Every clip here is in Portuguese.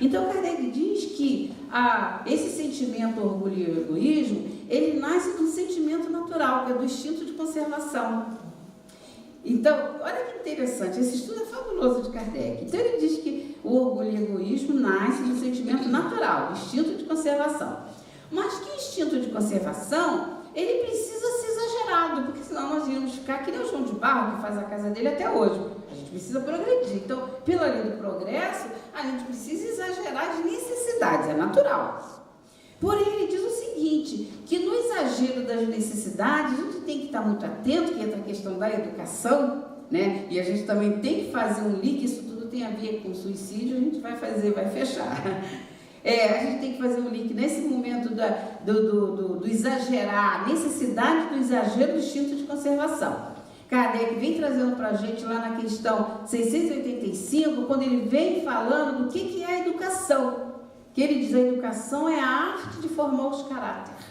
Então, Kardec diz que esse sentimento orgulho e egoísmo, ele nasce do sentimento natural, que é do instinto de conservação. Então, olha que interessante, esse estudo é fabuloso de Kardec. Então, ele diz que o orgulho e o egoísmo nasce do sentimento natural, do instinto de conservação. Mas que instinto de conservação, ele precisa ser exagerado, porque senão nós íamos ficar que nem o João de Barro, que faz a casa dele até hoje. A gente precisa progredir. Então, pela lei do progresso, a gente precisa exagerar as necessidades, é natural. Porém, ele diz o seguinte, que no exagero das necessidades, a gente tem que estar muito atento, que entra a questão da educação, né? E a gente também tem que fazer um link, isso tudo tem a ver com suicídio, a gente vai fechar. A gente tem que fazer um link nesse momento do exagerar, a necessidade do exagero do instinto de conservação. Kardec vem trazendo para a gente lá na questão 685, quando ele vem falando do que é a educação. Que ele diz, a educação é a arte de formar os caráteres.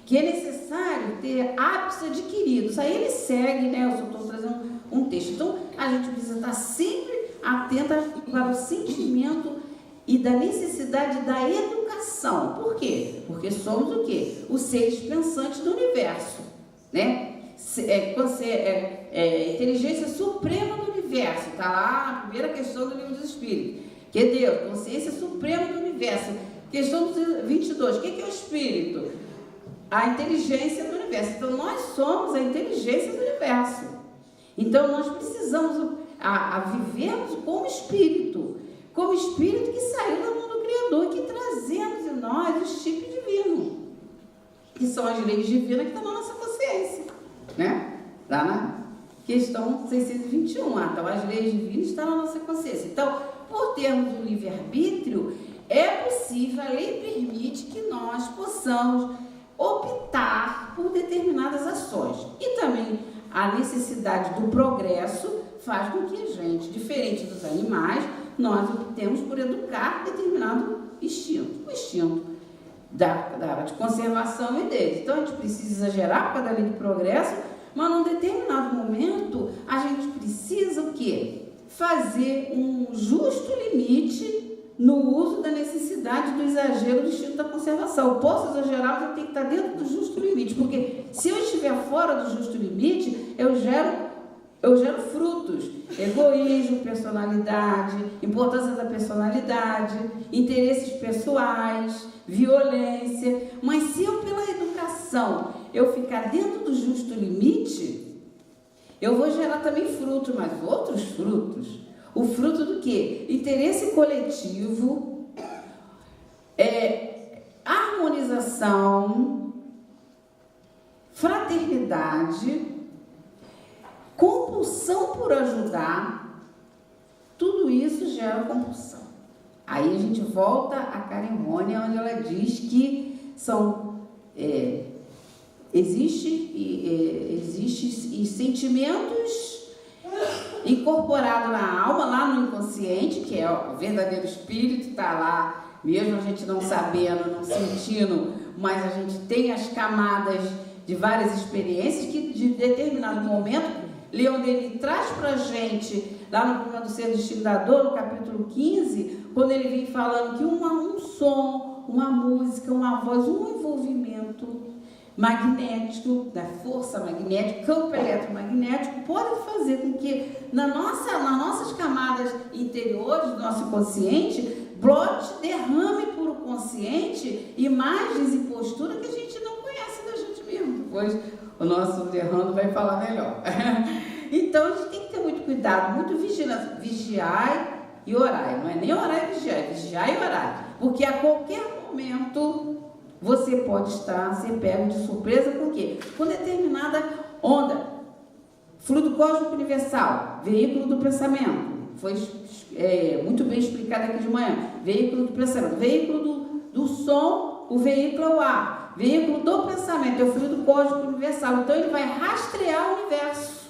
Que é necessário ter hábitos adquiridos. Aí ele segue, né? Eu só estou trazendo um texto. Então, a gente precisa estar sempre atenta para o sentimento e da necessidade da educação. Por quê? Porque somos o quê? Os seres pensantes do universo, né? Inteligência suprema do universo. Está lá na primeira questão do Livro dos Espíritos. Que é Deus, consciência suprema do universo. Questão 22, o que é o Espírito? A inteligência do universo. Então, nós somos a inteligência do universo. Então, nós precisamos vivermos como Espírito que saiu da mão do Criador, que trazemos em nós o chip divino, que são as leis divinas que estão na nossa consciência, né? Lá na questão 621, então as leis divinas estão na nossa consciência. Então, por termos um livre-arbítrio, é possível, a lei permite que nós possamos optar por determinadas ações. E também a necessidade do progresso faz com que a gente, diferente dos animais, nós optemos por educar determinado instinto, o instinto de conservação e deles. Então, a gente precisa exagerar por causa da lei do progresso, mas num determinado momento, a gente precisa o quê? Fazer um justo limite no uso da necessidade do exagero do instinto da conservação. Eu posso exagerar, mas eu tenho que estar dentro do justo limite, porque se eu estiver fora do justo limite, eu gero frutos, egoísmo, personalidade, importância da personalidade, interesses pessoais, violência. Mas se eu, pela educação, eu ficar dentro do justo limite, eu vou gerar também frutos, mas outros frutos. O fruto do quê? Interesse coletivo, harmonização, fraternidade, compulsão por ajudar. Tudo isso gera compulsão. Aí a gente volta a Karen Rhônia, onde ela diz que existem sentimentos incorporados na alma, lá no inconsciente, que é o verdadeiro espírito, está lá, mesmo a gente não sabendo, não sentindo, mas a gente tem as camadas de várias experiências que, de determinado momento, Leon Denis traz para a gente, lá no Problema do Ser do Destino da Dor, no capítulo 15, quando ele vem falando que um som, uma música, uma voz, um envolvimento magnético, da força magnética, campo eletromagnético, pode fazer com que nas nossas camadas interiores do nosso consciente, brote, derrame por o consciente imagens e postura que a gente não conhece da gente mesmo. Depois o nosso derrame vai falar melhor. Então a gente tem que ter muito cuidado, muito vigilância, vigiar e orar. Não é nem orar e vigiar, é vigiar e orar. Porque a qualquer momento você pode ser pego de surpresa com o quê? Com determinada onda. Fluido cósmico universal, veículo do pensamento. Foi muito bem explicado aqui de manhã. Veículo do pensamento. Veículo do som, o veículo é o ar. Veículo do pensamento, é o fluido cósmico universal. Então ele vai rastrear o universo.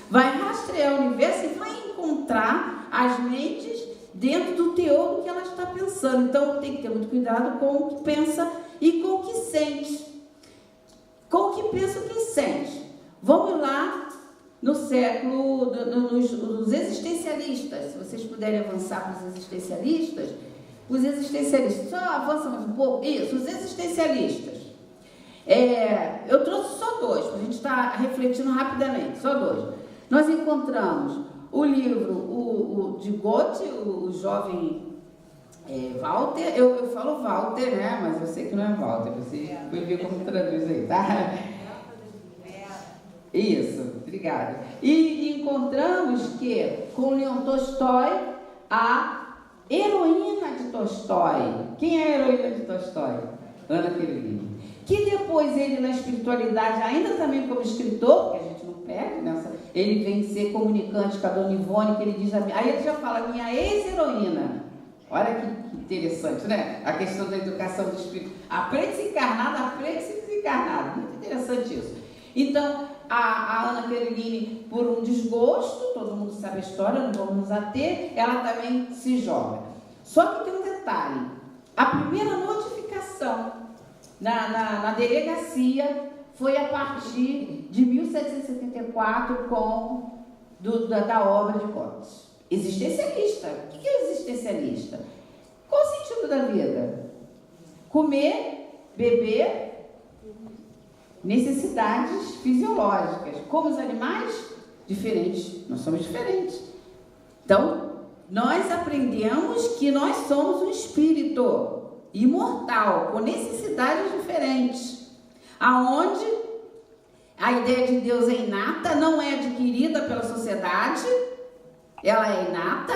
Vai rastrear o universo e vai encontrar as mentes dentro do teor do que ela está pensando. Então tem que ter muito cuidado com o que pensa e com o que sente. Com o que pensa e o que sente. Vamos lá no século dos existencialistas. Se vocês puderem avançar para os existencialistas, só avança mais um pouco, isso, os existencialistas. Eu trouxe só dois, para a gente estar refletindo rapidamente, só dois. Nós encontramos o livro o de Goethe, o jovem Walter, eu falo Walter, né? Mas eu sei que não é Walter, você foi ver como traduz aí, tá? Isso, obrigada. E encontramos que, com Leon Tolstói, a heroína de Tolstói. Quem é a heroína de Tolstói? Ana Karenina. Que depois ele, na espiritualidade, ainda também como escritor, porque a gente não perde, né? Ele vem ser comunicante com a Dona Ivone, que ele diz, aí ele já fala, minha ex-heroína. Olha que interessante, né? A questão da educação do espírito. Aprende-se encarnado, aprende-se desencarnado. Muito interessante isso. Então, a Ana Karenina, por um desgosto, todo mundo sabe a história, não vamos nos ater, ela também se joga. Só que tem um detalhe. A primeira notificação na delegacia foi a partir de 1774 da obra de Goethe. Existencialista. O que é existencialista? Qual o sentido da vida? Comer, beber, necessidades fisiológicas. Como os animais? Diferentes. Nós somos diferentes. Então, nós aprendemos que nós somos um espírito imortal, com necessidades diferentes. Aonde a ideia de Deus é inata, não é adquirida pela sociedade, ela é inata.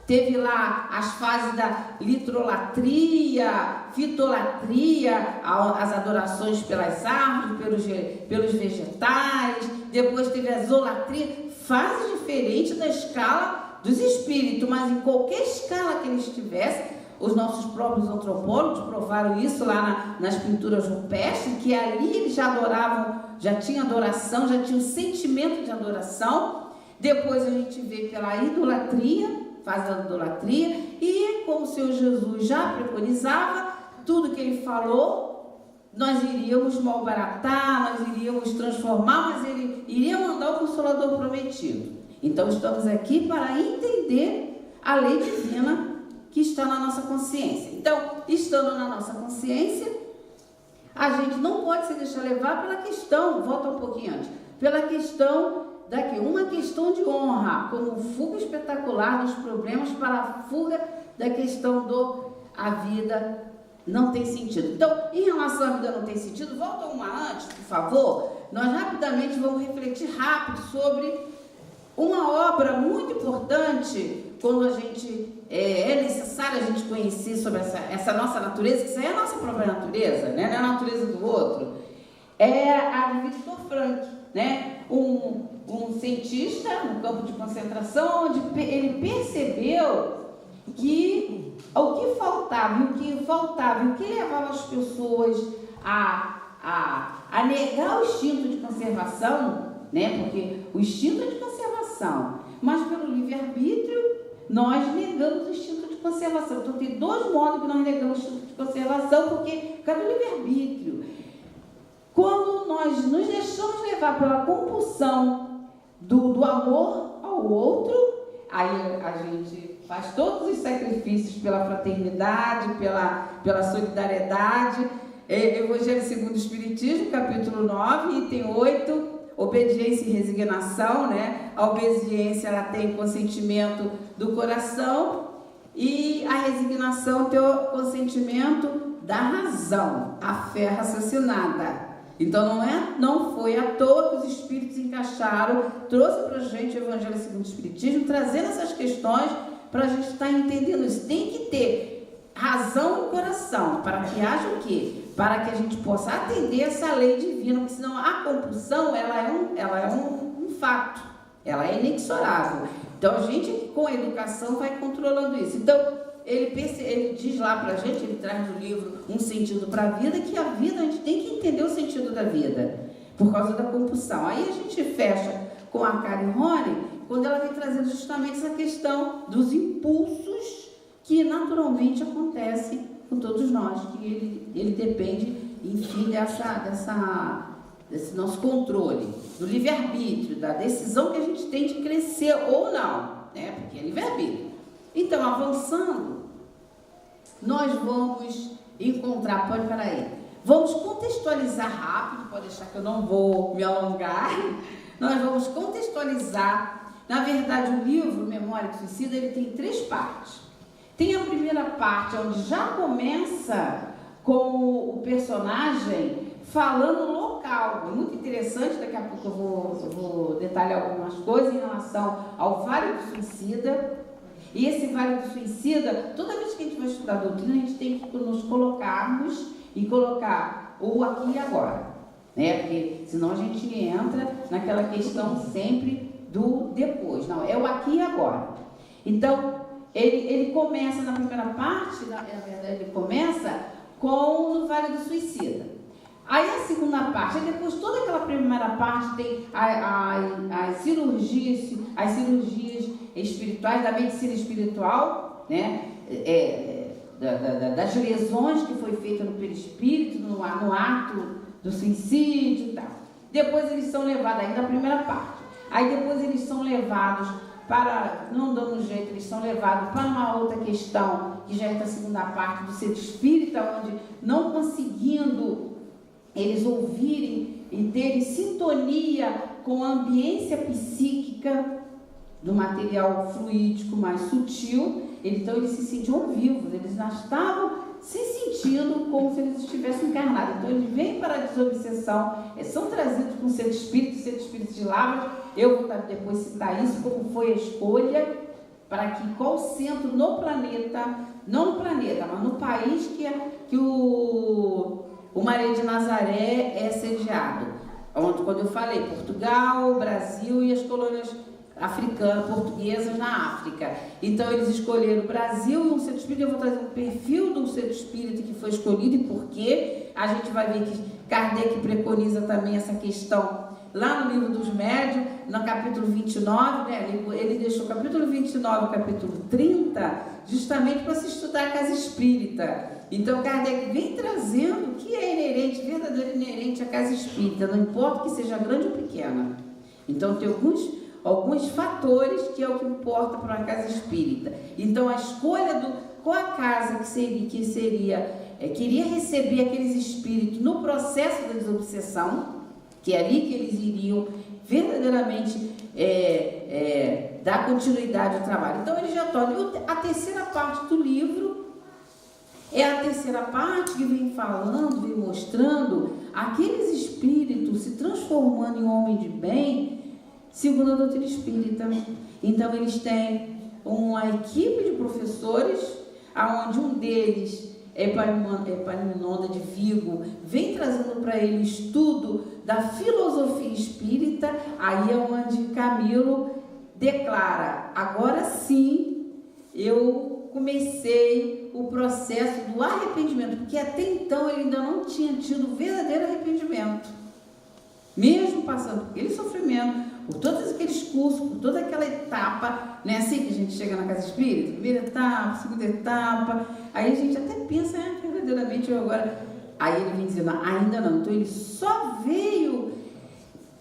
Teve lá as fases da litrolatria, fitolatria, as adorações pelas árvores, pelos vegetais. Depois teve a zolatria, fases diferentes da escala dos espíritos, mas em qualquer escala que eles tivessem, os nossos próprios antropólogos provaram isso lá nas pinturas rupestres, que ali eles já adoravam, já tinha adoração, já tinha um sentimento de adoração. Depois a gente vê pela idolatria, faz a idolatria, e como o Senhor Jesus já preconizava, tudo que ele falou, nós iríamos malbaratar, nós iríamos transformar, mas ele iria mandar o Consolador prometido. Então estamos aqui para entender a lei divina que está na nossa consciência. Então, estando na nossa consciência, a gente não pode se deixar levar pela questão, volta um pouquinho antes, pela questão daqui, uma questão de honra, como fuga espetacular dos problemas para a fuga da questão a vida não tem sentido. Então, em relação à vida não tem sentido, volta uma antes, por favor. Nós rapidamente vamos refletir rápido sobre uma obra muito importante, quando a gente é necessário a gente conhecer sobre essa nossa natureza, que isso aí é a nossa própria natureza, né? Não é a natureza do outro. É a de Viktor Frankl, né? Um cientista no campo de concentração, onde ele percebeu que o que faltava e o que levava as pessoas a negar o instinto de conservação, né? Porque o instinto é de conservação, mas pelo livre-arbítrio nós negamos o instinto de conservação. Então tem dois modos que nós negamos o instinto de conservação, porque cadê o livre-arbítrio? Quando nós nos deixamos levar pela compulsão do amor ao outro, aí a gente faz todos os sacrifícios pela fraternidade, pela solidariedade. Evangelho segundo o Espiritismo, capítulo 9, item 8, obediência e resignação, né? A obediência, ela tem consentimento do coração, e a resignação tem o consentimento da razão, a fé raciocinada. Então não foi à toa que os espíritos encaixaram, trouxe para a gente o Evangelho segundo o Espiritismo, trazendo essas questões para a gente estar entendendo isso. Tem que ter razão e coração, para que haja o quê? Para que a gente possa atender essa lei divina, porque senão a compulsão, ela é um fato, ela é inexorável. Então a gente, com a educação, vai controlando isso. Então, ele diz lá pra gente, ele traz no livro Um Sentido para a Vida, que a vida, a gente tem que entender o sentido da vida, por causa da compulsão. Aí a gente fecha com a Karen Horney, quando ela vem trazendo justamente essa questão dos impulsos que naturalmente acontecem com todos nós, que ele depende, enfim, desse nosso controle, do livre-arbítrio, da decisão que a gente tem de crescer ou não, né? Porque é livre-arbítrio. Então, avançando, nós vamos encontrar, pode parar aí, vamos contextualizar rápido, pode deixar que eu não vou me alongar, nós vamos contextualizar. Na verdade, o livro Memória do Suicida, ele tem 3 partes. Tem a primeira parte, onde já começa com o personagem falando local. É muito interessante, daqui a pouco eu vou detalhar algumas coisas em relação ao Vale do Suicida. E esse Vale do Suicida, toda vez que a gente vai estudar a doutrina, a gente tem que nos colocarmos e colocar o aqui e agora, né? Porque senão a gente entra naquela questão sempre do depois. Não, é o aqui e agora. Então, ele começa na primeira parte, na verdade, ele começa com o Vale do Suicida. Aí a segunda parte, depois toda aquela primeira parte tem as cirurgias espirituais, da medicina espiritual, né? Das lesões que foi feita no perispírito, no ato do suicídio e tal. Depois eles são levados, ainda a primeira parte. Aí depois eles são levados para, não dando jeito, eles são levados para uma outra questão, que já é a segunda parte do ser espírita, onde não conseguindo eles ouvirem e terem sintonia com a ambiência psíquica do material fluídico mais sutil, então eles se sentiam vivos, eles já estavam se sentindo como se eles estivessem encarnados. Então eles vêm para a desobsessão, são trazidos com o ser espírito de Lavras. Eu vou depois citar isso, como foi a escolha, para que qual centro no planeta, não no planeta, mas no país que o Maria de Nazaré é sediado. Onde, quando eu falei, Portugal, Brasil e as colônias africanas, portuguesas na África. Então eles escolheram o Brasil e um centro espírita. Eu vou trazer um perfil do centro espírita que foi escolhido e por quê. A gente vai ver que Kardec preconiza também essa questão lá no livro dos médiuns, no capítulo 29, né? Ele deixou o capítulo 29 e o capítulo 30 justamente para se estudar a casa espírita. Então Kardec vem trazendo o que é inerente, verdadeiro inerente à casa espírita, não importa que seja grande ou pequena. Então tem alguns fatores que é o que importa para uma casa espírita. Então a escolha qual a casa queria receber aqueles espíritos no processo da desobsessão, que é ali que eles iriam verdadeiramente dar continuidade ao trabalho. Então ele já torna a terceira parte do livro. É a terceira parte que vem falando, vem mostrando aqueles espíritos se transformando em homem de bem, segundo a doutrina espírita. Então eles têm uma equipe de professores, onde um deles Epaminondas de Vigo, vem trazendo para ele o estudo da filosofia espírita. Aí é onde Camilo declara: agora sim eu comecei o processo do arrependimento, porque até então ele ainda não tinha tido verdadeiro arrependimento, mesmo passando por aquele sofrimento, por todos aqueles cursos, por toda aquela etapa, não é assim que a gente chega na casa espírita? Primeira etapa, segunda etapa, aí a gente até pensa, verdadeiramente eu agora... Aí ele vem dizendo, ainda não. Então ele só veio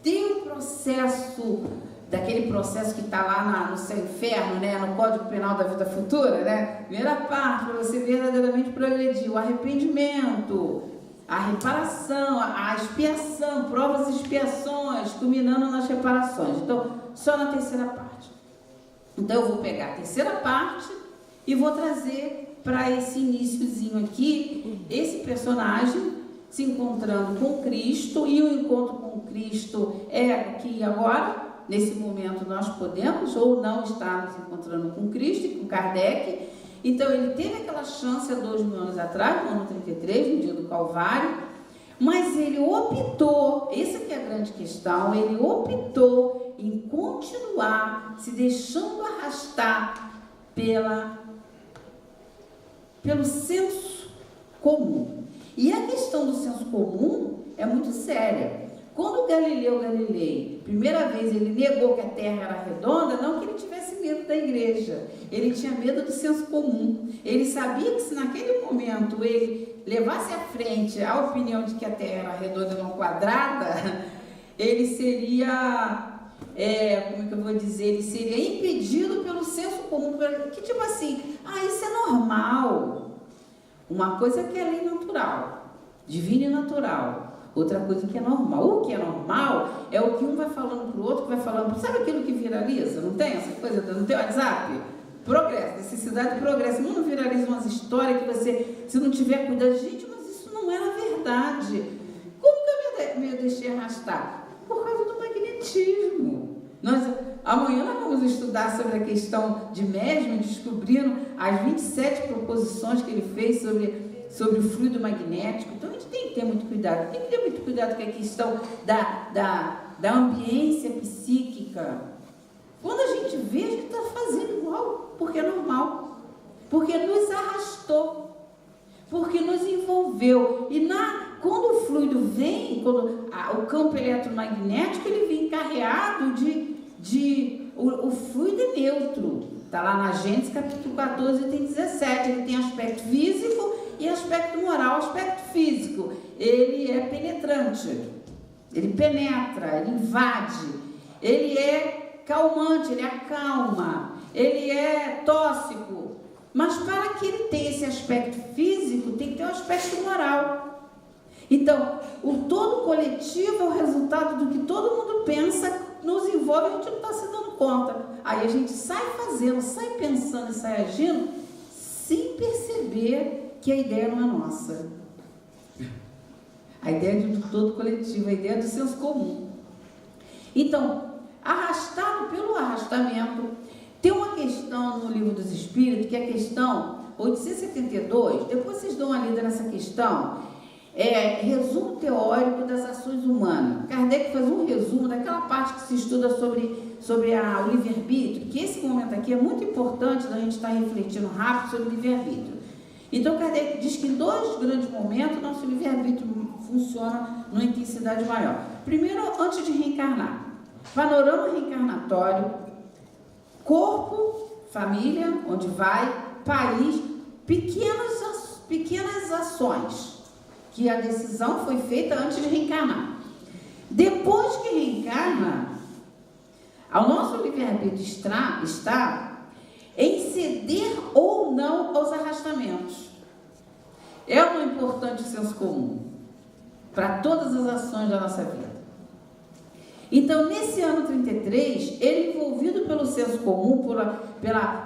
ter um processo, daquele processo que está lá no seu inferno, né? No Código Penal da Vida Futura, né? Primeira parte, para você verdadeiramente progredir, o arrependimento, a reparação, a expiação, provas e expiações, culminando nas reparações. Então, só na terceira parte. Então, eu vou pegar a terceira parte e vou trazer para esse iniciozinho aqui, esse personagem se encontrando com Cristo, e o encontro com Cristo é aqui e agora. Nesse momento, nós podemos ou não estar nos encontrando com Cristo e com Kardec. Então, ele teve aquela chance há 2000 anos atrás, no ano 33, no dia do Calvário, mas ele optou, essa que é a grande questão, ele optou em continuar se deixando arrastar pelo senso comum. E a questão do senso comum é muito séria. Quando Galileu Galilei, primeira vez, ele negou que a Terra era redonda, não que ele tivesse medo da igreja, ele tinha medo do senso comum. Ele sabia que se naquele momento ele levasse à frente a opinião de que a Terra era redonda e não quadrada, ele seria, como é que eu vou dizer, ele seria impedido pelo senso comum, que tipo assim, isso é normal. Uma coisa que é lei natural, divina e natural. Outra coisa que é normal. O que é normal é o que um vai falando para o outro, que vai falando. Sabe aquilo que viraliza? Não tem essa coisa? Não tem WhatsApp? Progresso, necessidade de progresso. Não viraliza umas histórias que você, se não tiver cuidado, gente, mas isso não é a verdade. Como que eu me deixei arrastar? Por causa do magnetismo. Amanhã nós vamos estudar sobre a questão de Mesmer, descobrindo as 27 proposições que ele fez sobre o fluido magnético. Então a gente tem que ter muito cuidado. Tem que ter muito cuidado com a questão da ambiência psíquica. Quando a gente vê, a gente está fazendo igual, porque é normal. Porque nos arrastou. Porque nos envolveu. E quando o fluido vem, quando o campo eletromagnético, ele vem carreado o fluido é neutro. Está lá na Gênesis, capítulo 14, item 17. Ele tem aspecto físico e aspecto moral. O aspecto físico, ele é penetrante, ele penetra, ele invade, ele é calmante, ele acalma, ele é tóxico. Mas para que ele tenha esse aspecto físico, tem que ter um aspecto moral. Então, o todo coletivo é o resultado do que todo mundo pensa, nos envolve, a gente não está se dando conta. Aí a gente sai fazendo, sai pensando e sai agindo, sem perceber que a ideia não é nossa. A ideia é do todo coletivo, a ideia é do senso comum. Então, arrastado pelo arrastamento, tem uma questão no Livro dos Espíritos, que é a questão 872, depois vocês dão uma lida nessa questão, resumo teórico das ações humanas. Kardec faz um resumo daquela parte que se estuda sobre o livre-arbítrio, que esse momento aqui é muito importante da gente estar refletindo rápido sobre o livre-arbítrio. Então, Kardec diz que em 2 grandes momentos, nosso livre-arbítrio funciona numa intensidade maior. Primeiro, antes de reencarnar, panorama reencarnatório, corpo, família, onde vai, país, pequenas ações, que a decisão foi feita antes de reencarnar. Depois que reencarna, o nosso livre-arbítrio está em ceder ou não aos arrastamentos. É um importante senso comum para todas as ações da nossa vida. Então, nesse ano 33, ele envolvido pelo senso comum,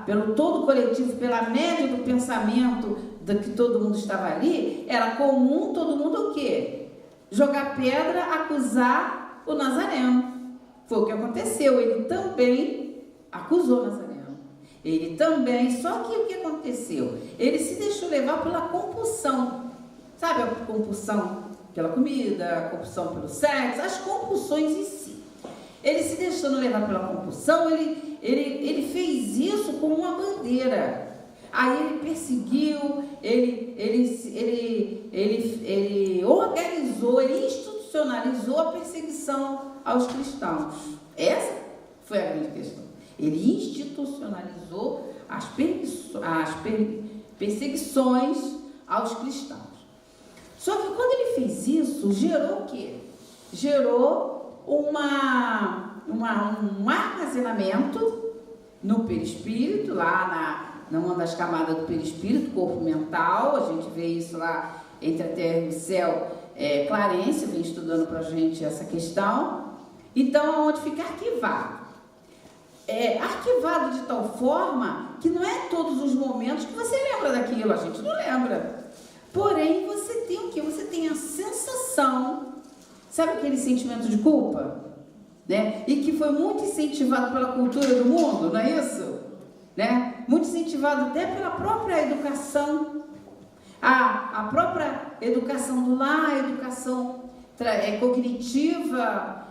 pelo todo coletivo, pela média do pensamento que todo mundo estava ali, era comum todo mundo o quê? Jogar pedra, acusar o Nazareno. Foi o que aconteceu. Ele também acusou o Nazareno. Ele também, só que o que aconteceu? Ele se deixou levar pela compulsão. Sabe a compulsão pela comida, a compulsão pelo sexo, as compulsões em si. Ele se deixando levar pela compulsão, ele fez isso como uma bandeira. Aí ele perseguiu, ele organizou, ele institucionalizou a perseguição aos cristãos. Essa foi a grande questão. Ele institucionalizou as perseguições aos cristãos. Só que quando ele fez isso, gerou o quê? Gerou um armazenamento no perispírito, lá numa das camadas do perispírito, corpo mental. A gente vê isso lá entre a terra e o céu. Clarence vem estudando para a gente essa questão. Então, onde fica arquivado. Arquivado de tal forma que não é todos os momentos que você lembra daquilo, a gente não lembra. Porém, você tem o quê? Você tem a sensação, sabe aquele sentimento de culpa? Né? E que foi muito incentivado pela cultura do mundo, não é isso? Né? Muito incentivado até pela própria educação, a própria educação do lar, a educação cognitiva,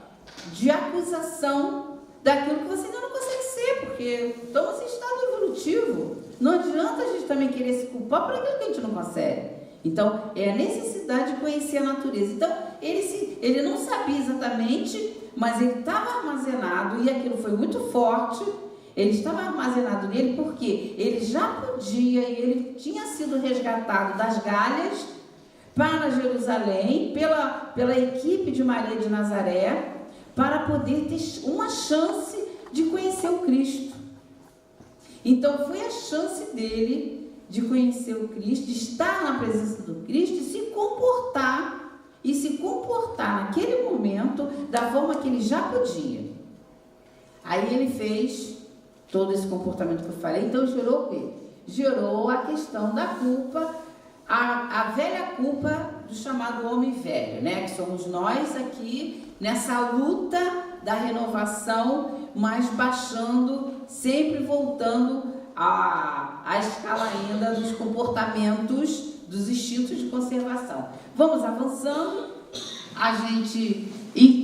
de acusação daquilo que você ainda não consegue ser, porque estamos em estado evolutivo. Não adianta a gente também querer se culpar por aquilo que a gente não consegue. Então, é a necessidade de conhecer a natureza. Então, ele não sabia exatamente, mas ele estava armazenado, e aquilo foi muito forte. Ele estava armazenado nele porque ele já podia, e ele tinha sido resgatado das galhas para Jerusalém, pela equipe de Maria de Nazaré, para poder ter uma chance de conhecer o Cristo. Então foi a chance dele de conhecer o Cristo, de estar na presença do Cristo e se comportar naquele momento da forma que ele já podia. Aí ele fez todo esse comportamento que eu falei. Então gerou o quê? Gerou a questão da culpa, a velha culpa do chamado homem velho, né? Que somos nós aqui nessa luta da renovação, mas baixando, sempre voltando à escala ainda dos comportamentos, dos instintos de conservação. Vamos avançando, a gente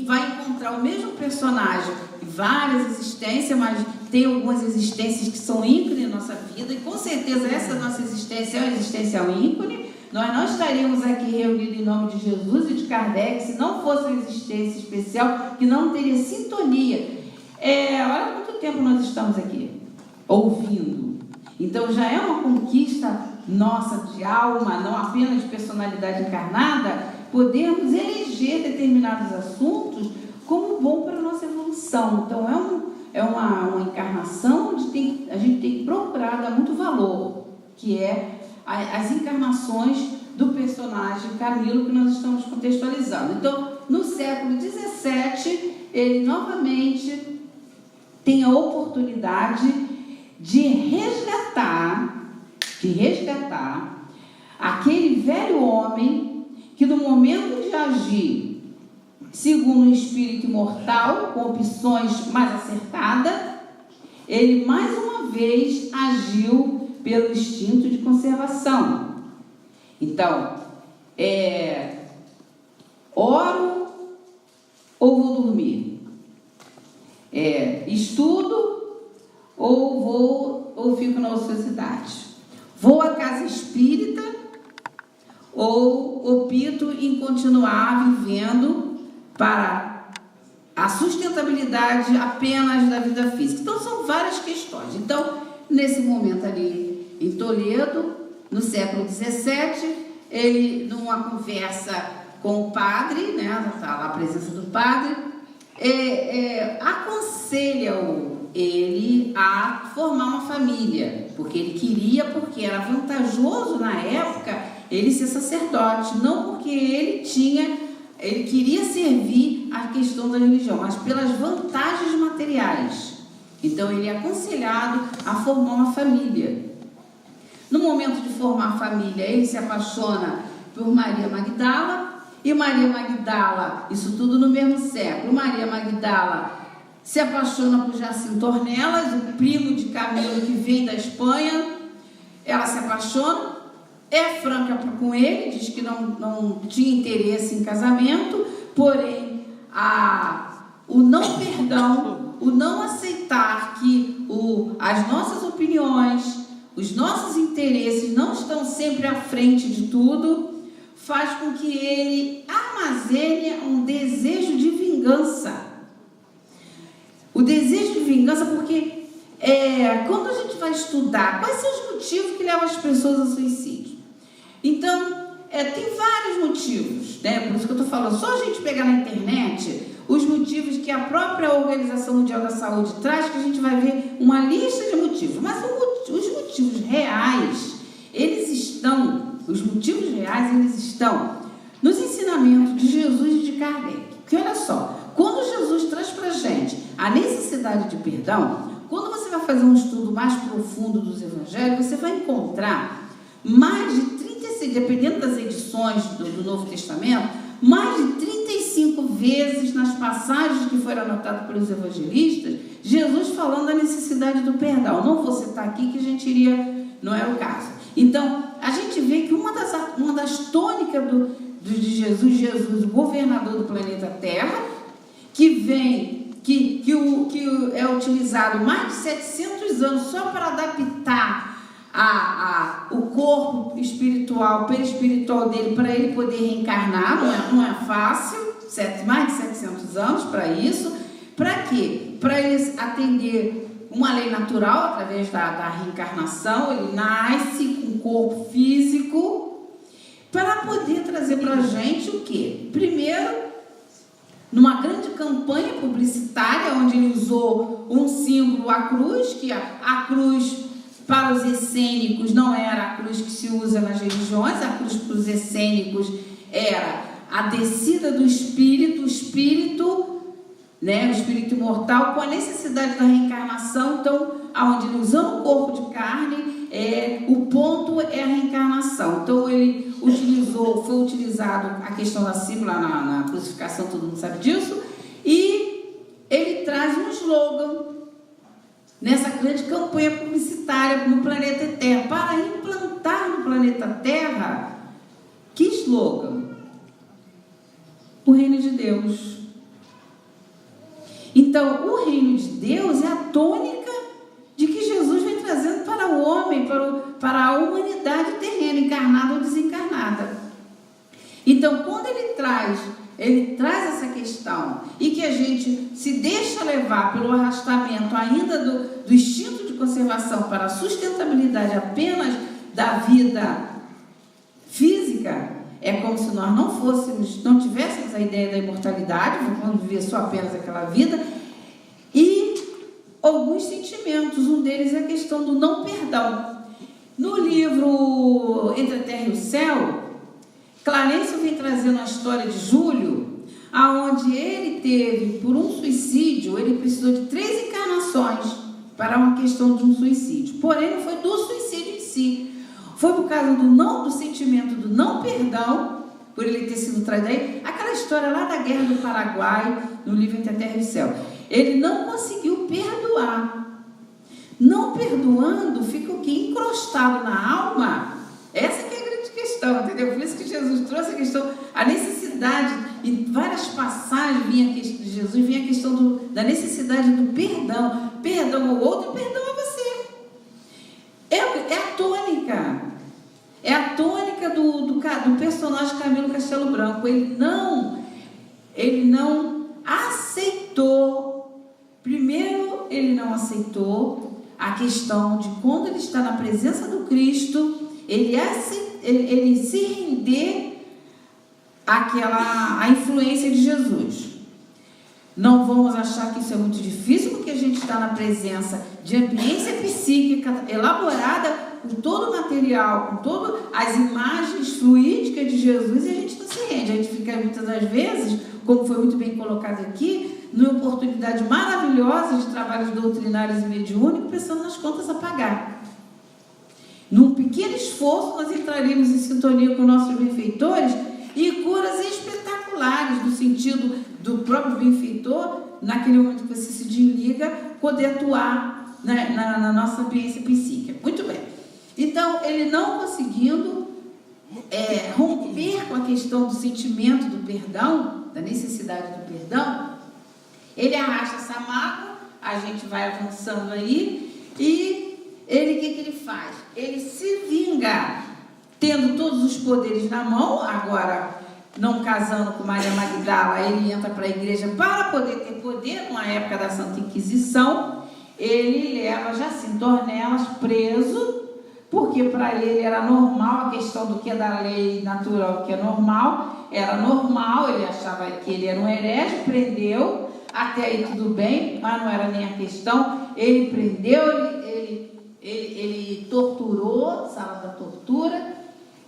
vai encontrar o mesmo personagem em várias existências, mas tem algumas existências que são ícones na nossa vida, e com certeza essa nossa existência é uma existência ícone. Nós não estaríamos aqui reunidos em nome de Jesus e de Kardec se não fosse uma existência especial, que não teria sintonia. Olha quanto tempo nós estamos aqui ouvindo. Então já é uma conquista nossa de alma, não apenas de personalidade encarnada, podermos eleger determinados assuntos como bom para a nossa evolução. Então é uma encarnação onde a gente tem que procurar dar muito valor, que é as encarnações do personagem Camilo, que nós estamos contextualizando. Então, no século XVII, ele novamente tem a oportunidade de resgatar aquele velho homem que, no momento de agir segundo um espírito imortal, com opções mais acertadas, ele mais uma vez agiu pelo instinto de conservação. Então, oro ou vou dormir? Estudo ou fico na ociosidade? Vou à casa espírita ou opto em continuar vivendo para a sustentabilidade apenas da vida física? Então, são várias questões. Então, nesse momento ali em Toledo, no século XVII, ele, numa conversa com o padre, né, está lá a presença do padre, aconselha-o ele a formar uma família, porque era vantajoso na época ele ser sacerdote, não porque ele queria servir a questão da religião, mas pelas vantagens materiais. Então ele é aconselhado a formar uma família. No momento de formar a família, ele se apaixona por Maria Magdala, e Maria Magdala, isso tudo no mesmo século, Maria Magdala se apaixona por Jacinto Ornelas, o primo de Camilo que vem da Espanha. Ela se apaixona, é franca com ele, diz que não tinha interesse em casamento, porém o não perdão, o não aceitar que as nossas opiniões, os nossos interesses não estão sempre à frente de tudo, faz com que ele armazene um desejo de vingança. O desejo de vingança, porque quando a gente vai estudar quais são os motivos que levam as pessoas ao suicídio, então tem vários motivos, né? Por isso que eu estou falando, só a gente pegar na internet os motivos que a própria Organização Mundial da Saúde traz, que a gente vai ver uma lista de motivos, mas os motivos reais, os motivos reais estão nos ensinamentos de Jesus e de Kardec. Porque olha só, quando Jesus traz para a gente a necessidade de perdão, quando você vai fazer um estudo mais profundo dos evangelhos, você vai encontrar mais de 36, dependendo das edições do Novo Testamento, mais de 35 vezes nas passagens que foram anotadas pelos evangelistas, Jesus falando da necessidade do perdão. Não vou citar aqui que a gente não era o caso. Então, a gente vê que uma das tônicas de Jesus, o governador do planeta Terra, que é utilizado mais de 700 anos só para adaptar o corpo espiritual, perispiritual dele, para ele poder reencarnar, não é fácil, mais de 700 anos para isso. Para quê? Para ele atender uma lei natural, através da reencarnação. Ele nasce com corpo físico, para poder trazer para a gente o quê? Primeiro, numa grande campanha publicitária, onde ele usou um símbolo, a cruz, que a cruz para os essênicos não era a cruz que se usa nas religiões, a cruz para os essênicos era a descida do espírito, o espírito, né, o espírito imortal, com a necessidade da reencarnação. Então, aonde ele usando o corpo de carne, o ponto é a reencarnação. Então, ele foi utilizado a questão da símbolo na crucificação, todo mundo sabe disso, e ele traz um slogan nessa grande campanha publicitária no planeta Terra, para implantar no planeta Terra, que slogan? O reino de Deus. Então, o reino de Deus é a tônica de que Jesus vem trazendo para o homem, para a humanidade terrena, encarnada ou desencarnada. Então, quando ele traz essa questão, e que a gente se deixa levar pelo arrastamento ainda do instinto de conservação para a sustentabilidade apenas da vida física, é como se nós não tivéssemos a ideia da imortalidade, vamos viver só apenas aquela vida, e alguns sentimentos. Um deles é a questão do não perdão. No livro Entre a Terra e o Céu, Clarencio vem trazendo a história de Júlio, aonde ele teve, por um suicídio, ele precisou de 3 encarnações para uma questão de um suicídio. Porém, não foi do suicídio em si. Foi por causa do sentimento do não perdão, por ele ter sido traído. Aí, aquela história lá da Guerra do Paraguai, no livro Entre a Terra e o Céu. Ele não conseguiu perdoar. Não perdoando, fica o que? Encrostado na alma. Essa que é a grande questão, entendeu? Por isso que Jesus trouxe a questão, a necessidade, em várias passagens vinha a questão de Jesus, vinha a questão da necessidade do perdão. Perdão ao outro, perdão a você. É a tônica. É a tônica do personagem Camilo Castelo Branco. Ele não aceitou. Primeiro, ele não aceitou a questão de quando ele está na presença do Cristo, ele se render à influência de Jesus. Não vamos achar que isso é muito difícil, porque a gente está na presença de ambiência psíquica elaborada com todo o material, com todas as imagens fluídicas de Jesus, e a gente não se rende. A gente fica muitas das vezes, como foi muito bem colocado aqui, numa oportunidade maravilhosa de trabalhos doutrinários e mediúnicos, pensando nas contas a pagar. Num pequeno esforço, nós entraríamos em sintonia com nossos benfeitores e curas espetaculares, no sentido do próprio benfeitor, naquele momento que você se desliga, poder atuar na nossa ambiência psíquica. Muito bem. Então, ele não conseguindo romper com a questão do sentimento do perdão, da necessidade do perdão, ele arrasta essa mágoa, a gente vai avançando aí, e ele, o que ele faz? Ele se vinga, tendo todos os poderes na mão. Agora, não casando com Maria Magdala, ele entra para a igreja para poder ter poder. Numa época da Santa Inquisição, ele leva Jacinto Ornelas preso, porque para ele era normal a questão do que é da lei natural, que é normal, era normal, ele achava que ele era um herege, prendeu, até aí tudo bem, mas não era nem a questão. Ele prendeu, ele torturou, sala da tortura,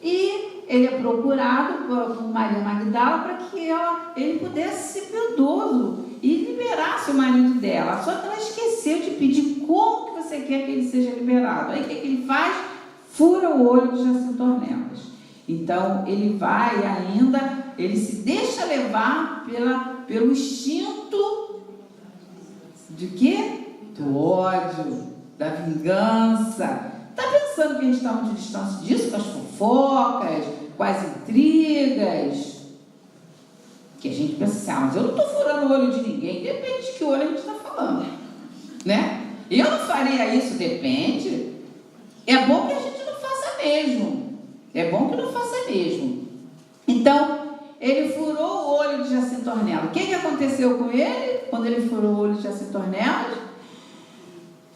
e ele é procurado por Maria Magdala para que ele pudesse ser piedoso e liberasse o marido dela. Só que ela esqueceu de pedir como que você quer que ele seja liberado. Aí o que ele faz? Fura o olho de Jacinto Ornelas. Então ele vai ainda, ele se deixa levar pelo instinto de quê? Do ódio, da vingança. Está pensando que a gente está muito distante disso, com as fofocas, com as intrigas? Que a gente pensa assim, mas eu não estou furando o olho de ninguém, depende de que olho a gente está falando, né? Eu não faria isso, depende. É bom que a gente não faça mesmo. É bom que não faça mesmo. Então, ele furou o olho de Jacinto Ornelas. O que aconteceu com ele quando ele furou o olho de Jacinto Ornelas?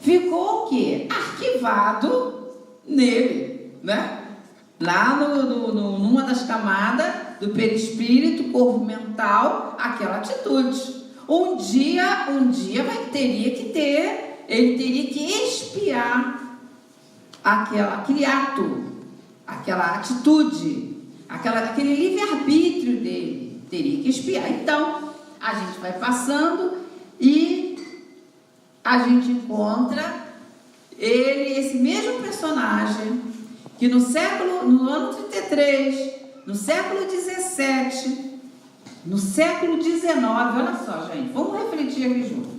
Ficou o quê? Arquivado nele, né? lá numa das camadas do perispírito, corpo mental, aquela atitude. Um dia ele teria que expiar aquele ato, aquela atitude, aquele livre-arbítrio dele, teria que expiar. Então, a gente vai passando e a gente encontra esse mesmo personagem, que no ano 33, no século 17, no século 19, olha só, gente, vamos refletir aqui junto.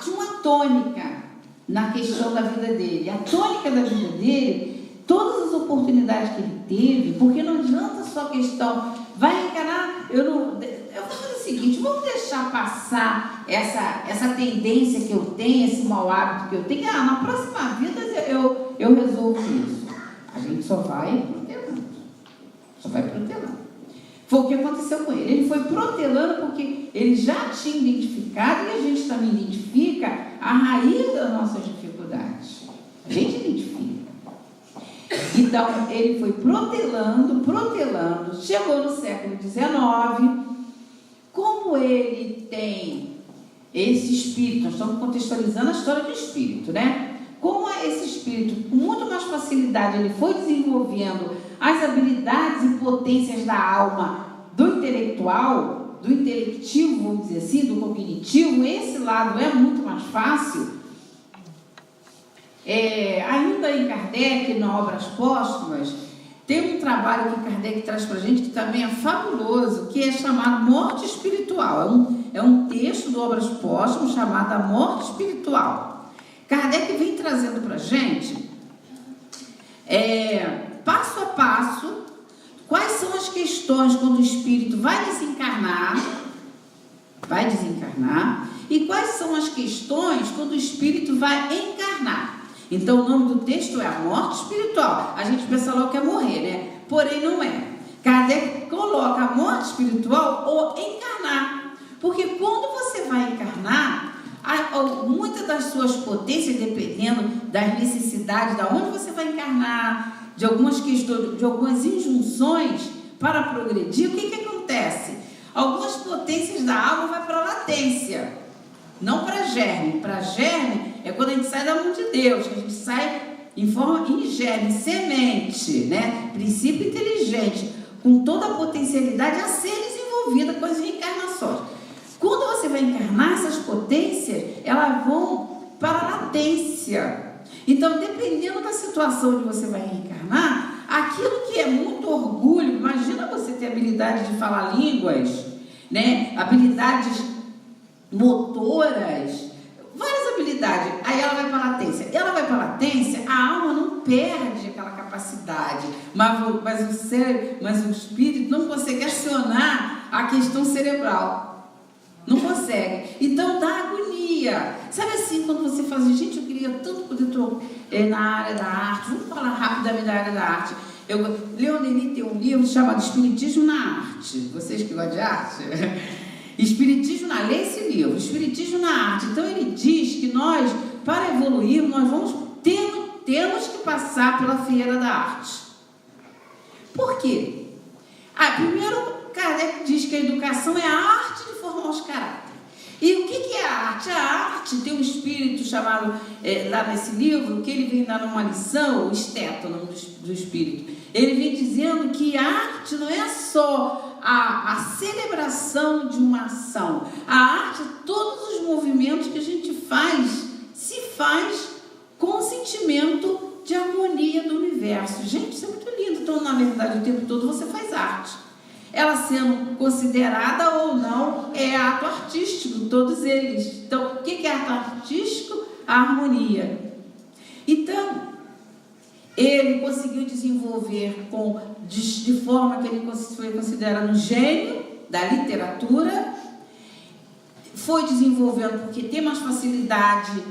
Tinha uma tônica na questão da vida dele. A tônica da vida dele, todas as oportunidades que ele teve, porque não adianta só a questão, vai encarar, eu vou fazer o seguinte, vamos deixar passar essa tendência que eu tenho, esse mau hábito que eu tenho, na próxima vida eu resolvo isso. A gente só vai protelando. Foi o que aconteceu com ele. Ele foi protelando porque ele já tinha identificado, e a gente também identifica a raiz das nossas dificuldades. A gente identifica. Então, ele foi protelando, chegou no século XIX. Como ele tem esse espírito, nós estamos contextualizando a história do espírito, né? Como esse espírito, com muito mais facilidade, ele foi desenvolvendo as habilidades e potências da alma, do intelectual, do intelectivo, vamos dizer assim, do cognitivo, esse lado é muito mais fácil. Ainda em Kardec, na Obras Póstumas, tem um trabalho que Kardec traz para a gente, que também é fabuloso, que é chamado Morte Espiritual. É um texto do Obras Póstumas chamado A Morte Espiritual. Kardec vem trazendo para a gente, passo a passo, quais são as questões quando o espírito vai desencarnar, e quais são as questões quando o espírito vai encarnar. Então, o nome do texto é A Morte Espiritual. A gente pensa logo que é morrer, né? Porém, não é. Kardec coloca a morte espiritual ou encarnar. Porque quando você vai encarnar, muitas das suas potências, dependendo das necessidades, de onde você vai encarnar, de algumas questões, de algumas injunções para progredir, o que acontece? Algumas potências da alma vai para a latência, não para germe. Para germe é quando a gente sai da mão de Deus, que a gente sai em germe, semente, né? Princípio inteligente, com toda a potencialidade a ser desenvolvida com as reencarnações. Quando você vai encarnar, essas potências, elas vão para a latência. Então, dependendo da situação onde você vai reencarnar, aquilo que é muito orgulho, imagina você ter habilidade de falar línguas, né? Habilidades motoras, várias habilidades. Aí ela vai para a latência. Ela vai para a latência, a alma não perde aquela capacidade, mas o espírito não consegue acionar a questão cerebral. Não consegue. Então dá agonia. Sabe assim, quando você fala assim, gente, eu queria tanto poder na área da arte. Vamos falar rapidamente da área da arte. Leon Denis tem um livro chamado Espiritismo na Arte. Vocês que gostam de arte? Espiritismo na Lei, esse livro, Espiritismo na Arte. Então ele diz que nós, para evoluir, nós temos que passar pela Feira da Arte. Por quê? Primeiro, Kardec diz que a educação é a arte de formar os caráteres. E o que é a arte? A arte tem um espírito chamado, lá nesse livro, que ele vem dar uma lição, o Esteto, o nome do espírito. Ele vem dizendo que a arte não é só a celebração de uma ação. A arte, todos os movimentos que a gente se faz com o sentimento de harmonia do universo. Gente, isso é muito lindo. Então, na verdade, o tempo todo você faz arte. Ela sendo considerada ou não, é ato artístico, todos eles. Então, o que é ato artístico? A harmonia. Então, ele conseguiu desenvolver de forma que ele foi considerado um gênio da literatura, foi desenvolvendo porque tem mais facilidade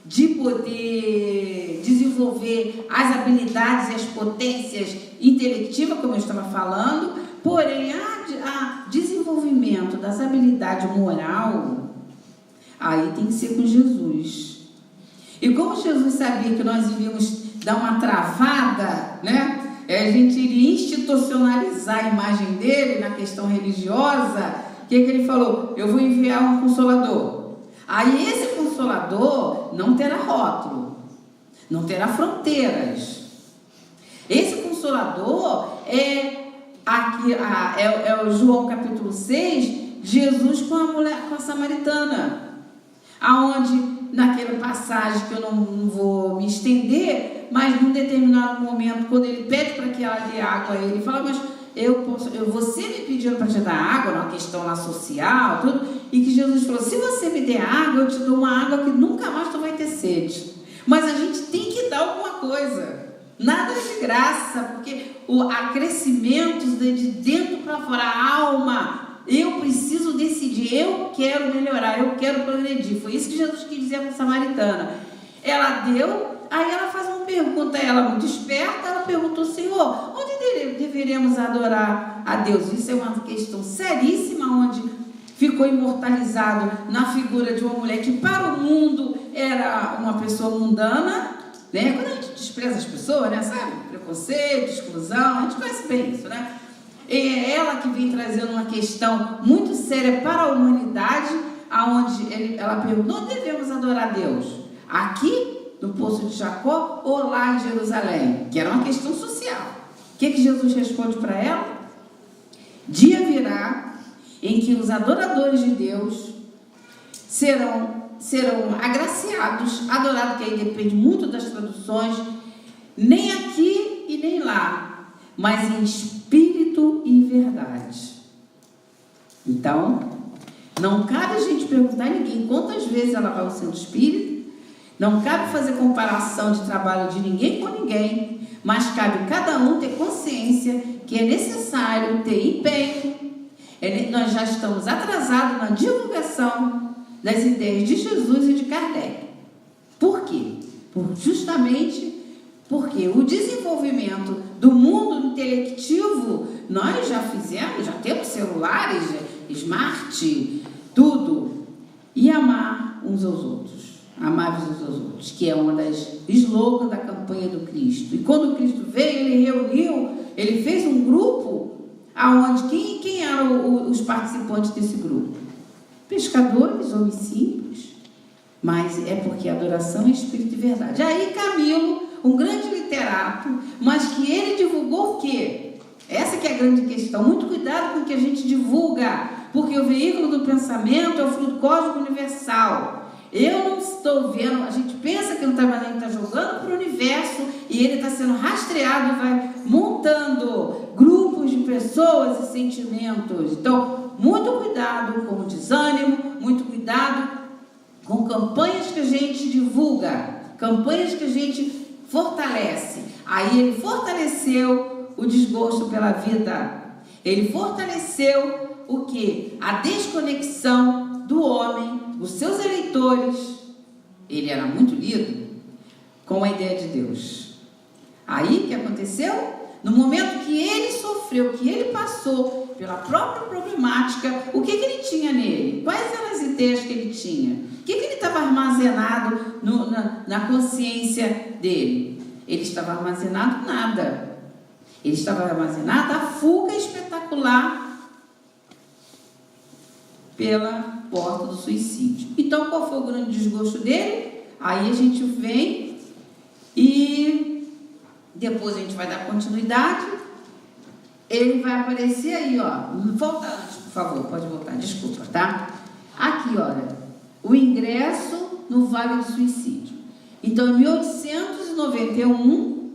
de poder desenvolver as habilidades e as potências intelectivas, como eu estava falando. Porém, a desenvolvimento das habilidades moral, aí tem que ser com Jesus. E como Jesus sabia que nós iríamos dar uma travada, né? A gente iria institucionalizar a imagem dele na questão religiosa. O que ele falou? Eu vou enviar um consolador. Aí esse consolador não terá rótulo, não terá fronteiras. Esse consolador é o João capítulo 6, Jesus com a mulher, com a samaritana, aonde naquela passagem que eu não vou me estender, mas num determinado momento, quando ele pede para que ela dê água a ele, ele fala, mas você me pediu para te dar água, numa questão lá social, tudo, e que Jesus falou, se você me der água, eu te dou uma água que nunca mais tu vai ter sede. Mas a gente tem que dar alguma coisa, nada de graça, porque há crescimento de dentro para fora, a alma. Eu preciso decidir, eu quero melhorar, eu quero progredir. Foi isso que Jesus quis dizer para a samaritana. Ela deu, aí ela faz uma pergunta, ela muito esperta, ela perguntou, Senhor, onde deveremos adorar a Deus? Isso é uma questão seríssima, onde ficou imortalizado na figura de uma mulher que para o mundo era uma pessoa mundana, né? Quando a gente despreza as pessoas, né? Sabe? Preconceito, exclusão, a gente conhece bem isso, né? É ela que vem trazendo uma questão muito séria para a humanidade, aonde ela perguntou, onde devemos adorar a Deus? Aqui, no Poço de Jacó, ou lá em Jerusalém? Que era uma questão social. O que Jesus responde para ela? Dia virá em que os adoradores de Deus serão agraciados, adorados, que aí depende muito das traduções, nem aqui e nem lá, mas em espírito e verdade. Então, não cabe a gente perguntar a ninguém quantas vezes ela vai ao centro espírita, não cabe fazer comparação de trabalho de ninguém com ninguém, mas cabe cada um ter consciência que é necessário ter empenho. Nós já estamos atrasados na divulgação das ideias de Jesus e de Kardec. Por quê? Justamente porque o desenvolvimento do mundo intelectivo, nós já fizemos, já temos celulares, smart, tudo. E amar uns aos outros, amar uns aos outros, que é uma das slogans da campanha do Cristo. E quando o Cristo veio, ele reuniu, ele fez um grupo, aonde quem eram os participantes desse grupo? Pescadores, homens simples, mas é porque a adoração é espírito e verdade. Aí Camilo, um grande literato, mas que ele divulgou o quê? Essa que é a grande questão. Muito cuidado com o que a gente divulga, porque o veículo do pensamento é o fluido cósmico universal. Eu não estou vendo, a gente pensa que não está jogando para o universo e ele está sendo rastreado e vai montando grupos de pessoas e sentimentos. Então, muito cuidado com o desânimo, muito cuidado com campanhas que a gente divulga, campanhas que a gente fortalece. Aí ele fortaleceu o desgosto pela vida, ele fortaleceu o que? A desconexão do homem, os seus eleitores. Ele era muito lido com a ideia de Deus. Aí o que aconteceu? No momento que ele sofreu, que ele passou pela própria problemática, o que ele tinha nele? Quais eram as ideias que ele tinha? O que ele estava armazenado na consciência dele? Ele estava armazenado nada. Ele estava armazenado a fuga espetacular pela porta do suicídio. Então, qual foi o grande desgosto dele? Aí a gente vem e depois a gente vai dar continuidade. Ele vai aparecer aí, ó. Volta antes, por favor, pode voltar, desculpa, tá? Aqui, olha, o ingresso no Vale do Suicídio. Então, em 1891,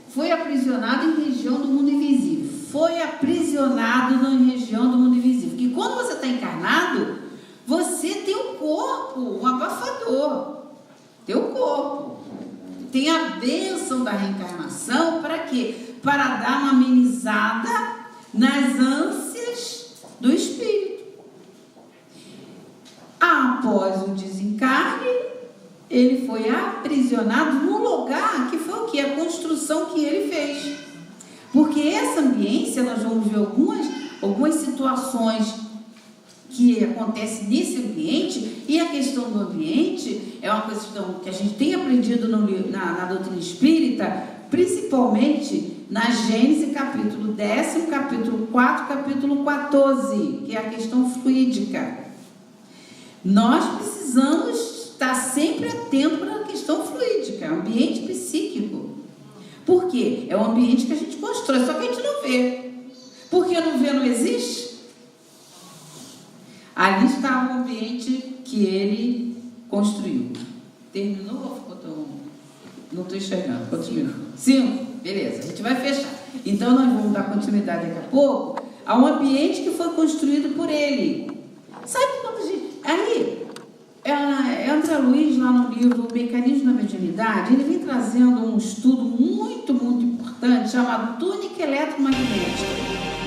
foi aprisionado em região do mundo invisível. Foi aprisionado na região do mundo invisível. Porque quando você está encarnado, você tem um corpo, um abafador. Tem o corpo. Tem a bênção da reencarnação para quê? Para dar uma amenizada nas ânsias do espírito. Após o desencarne, ele foi aprisionado num lugar que foi o quê? A construção que ele fez. Porque essa ambiência, nós vamos ver algumas situações que acontece nesse ambiente, e a questão do ambiente é uma questão que a gente tem aprendido na doutrina espírita, principalmente na Gênesis capítulo 10, capítulo 4, capítulo 14, que é a questão fluídica. Nós precisamos estar sempre atentos para a questão fluídica, ambiente psíquico. Por quê? É um ambiente que a gente constrói, só que a gente não vê. Por que não vê, não existe? Ali está o ambiente que ele construiu. Terminou ou ficou tão... Não estou enxergando. Quantos minutos? 5? Beleza, a gente vai fechar. Então, nós vamos dar continuidade daqui a pouco a um ambiente que foi construído por ele. Sabe quando a gente... Aí, André Luiz, lá no livro O Mecanismo da Mediunidade, ele vem trazendo um estudo muito, muito importante chamado túnica eletromagnética.